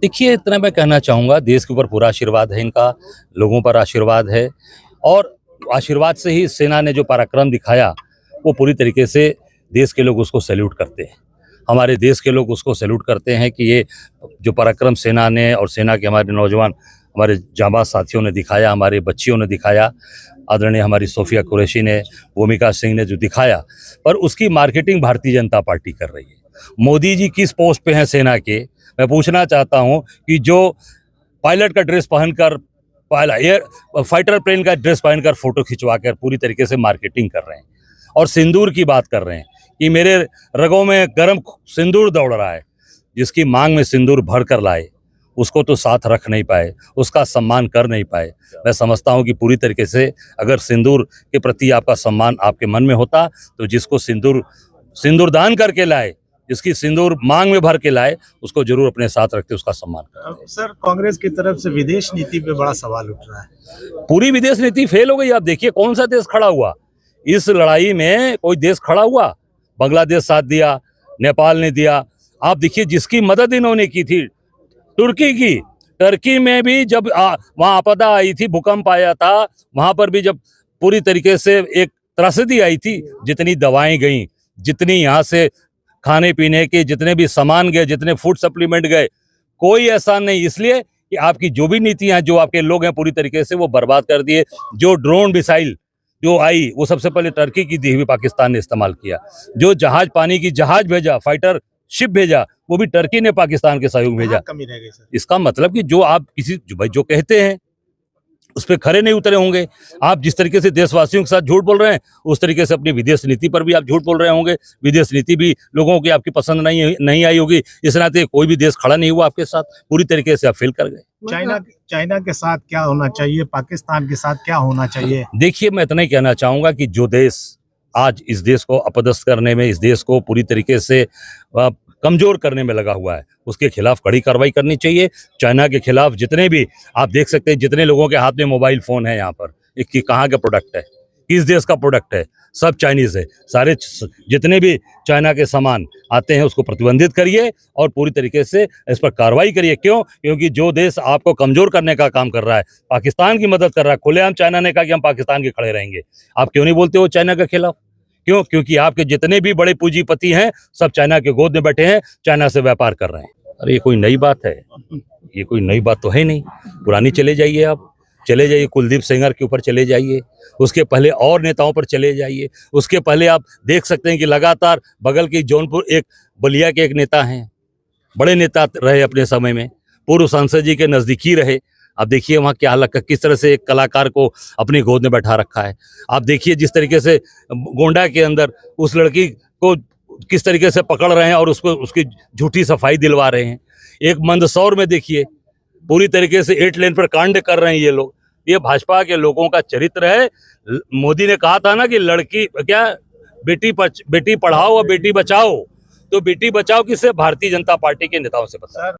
देखिए, इतना मैं कहना चाहूँगा, देश के ऊपर पूरा आशीर्वाद है इनका, लोगों पर आशीर्वाद है और आशीर्वाद से ही सेना ने जो पराक्रम दिखाया, वो पूरी तरीके से देश के लोग उसको सैल्यूट करते हैं। हमारे देश के लोग उसको सैल्यूट करते हैं कि ये जो पराक्रम सेना ने और सेना के हमारे नौजवान, हमारे जांबाज साथियों ने दिखाया, हमारे बच्चियों ने दिखाया, आदरणीय हमारी सोफिया कुरैशी ने, भूमिका सिंह ने जो दिखाया, पर उसकी मार्केटिंग भारतीय जनता पार्टी कर रही है। मोदी जी किस पोस्ट पे हैं सेना के, मैं पूछना चाहता हूं कि जो पायलट का ड्रेस पहनकर, एयर फाइटर प्लेन का ड्रेस पहनकर फोटो खिंचवाकर पूरी तरीके से मार्केटिंग कर रहे हैं और सिंदूर की बात कर रहे हैं कि मेरे रगों में गर्म सिंदूर दौड़ रहा है। जिसकी मांग में सिंदूर भर कर लाए, उसको तो साथ रख नहीं पाए, उसका सम्मान कर नहीं पाए। मैं समझता हूं कि पूरी तरीके से अगर सिंदूर के प्रति आपका सम्मान आपके मन में होता, तो जिसको सिंदूर दान करके लाए, जिसकी सिंदूर मांग में भर के लाए, उसको जरूर अपने साथ रखते, उसका सम्मान करते। सर, कांग्रेस की तरफ से विदेश नीति पे बड़ा सवाल उठ रहा है। पूरी विदेश नीति फेल हो गई। आप देखिए कौन सा देश खड़ा हुआ इस लड़ाई में, कोई देश खड़ा हुआ? बांग्लादेश साथ दिया, नेपाल ने दिया। आप देखिए जिसकी मदद इन्होंने की थी, तुर्की की। टर्की में भी जब वहां आपदा आई थी, भूकंप आया था, वहां पर भी जब पूरी तरीके से एक त्रासदी आई थी, जितनी दवाएं गई, जितनी यहाँ से खाने पीने के जितने भी सामान गए, जितने फूड सप्लीमेंट गए, कोई ऐसा नहीं। इसलिए कि आपकी जो भी नीतियां, जो आपके लोग हैं, पूरी तरीके से वो बर्बाद कर दिए। जो ड्रोन मिसाइल जो आई, वो सबसे पहले टर्की की दी हुई पाकिस्तान ने इस्तेमाल किया। जो जहाज, पानी की जहाज भेजा, फाइटर शिप भेजा, वो भी टर्की ने पाकिस्तान के सहयोग भेजा। कमी रह गई सर। इसका मतलब कि जो आप जो कहते हैं उस पर खरे नहीं उतरे होंगे। आप जिस तरीके से देशवासियों के साथ झूठ बोल रहे हैं, उस तरीके से अपनी विदेश नीति पर भी आप झूठ बोल रहे होंगे। विदेश नीति भी लोगों की आपकी पसंद नहीं आई होगी। इस नाते कोई भी देश खड़ा नहीं हुआ आपके साथ, पूरी तरीके से आप फेल कर गए। चाइना के साथ क्या होना चाहिए, पाकिस्तान के साथ क्या होना चाहिए? देखिए, मैं इतना ही कहना चाहूंगा कि जो देश आज इस देश को अपदस्थ करने में, इस देश को पूरी तरीके से कमजोर करने में लगा हुआ है, उसके खिलाफ कड़ी कार्रवाई करनी चाहिए। चाइना के खिलाफ जितने भी आप देख सकते हैं, जितने लोगों के हाथ में मोबाइल फोन है यहाँ पर, ये कहाँ का प्रोडक्ट है, किस देश का प्रोडक्ट है? सब चाइनीज है। सारे जितने भी चाइना के सामान आते हैं उसको प्रतिबंधित करिए और पूरी तरीके से इस पर कार्रवाई करिए। क्यों? क्योंकि जो देश आपको कमजोर करने का काम कर रहा है, पाकिस्तान की मदद कर रहा है, खुलेआम चाइना ने कहा कि हम पाकिस्तान के खड़े रहेंगे। आप क्यों नहीं बोलते हो चाइना के खिलाफ? क्यों? क्योंकि आपके जितने भी बड़े पूंजीपति हैं, सब चाइना के गोद में बैठे हैं, चाइना से व्यापार कर रहे हैं। अरे ये कोई नई बात है? ये कोई नई बात तो है नहीं, पुरानी। चले जाइए, आप चले जाइए, कुलदीप सेंगर के ऊपर चले जाइए, उसके पहले और नेताओं पर चले जाइए। उसके पहले आप देख सकते हैं कि लगातार बगल की जौनपुर, एक बलिया के एक नेता हैं, बड़े नेता रहे अपने समय में, पूर्व सांसद जी के नजदीकी रहे। आप देखिए वहाँ क्या हालत, किस तरह से एक कलाकार को अपनी गोद में बैठा रखा है। आप देखिए जिस तरीके से गोंडा के अंदर उस लड़की को किस तरीके से पकड़ रहे हैं और उसको उसकी झूठी सफाई दिलवा रहे हैं। एक मंदसौर में देखिए पूरी तरीके से 8 लेन पर कांड कर रहे हैं ये लोग। ये भाजपा के लोगों का चरित्र है। मोदी ने कहा था ना कि लड़की क्या, बेटी पढ़ाओ और बेटी बचाओ, तो बेटी बचाओ किससे? भारतीय जनता पार्टी के नेताओं से। बता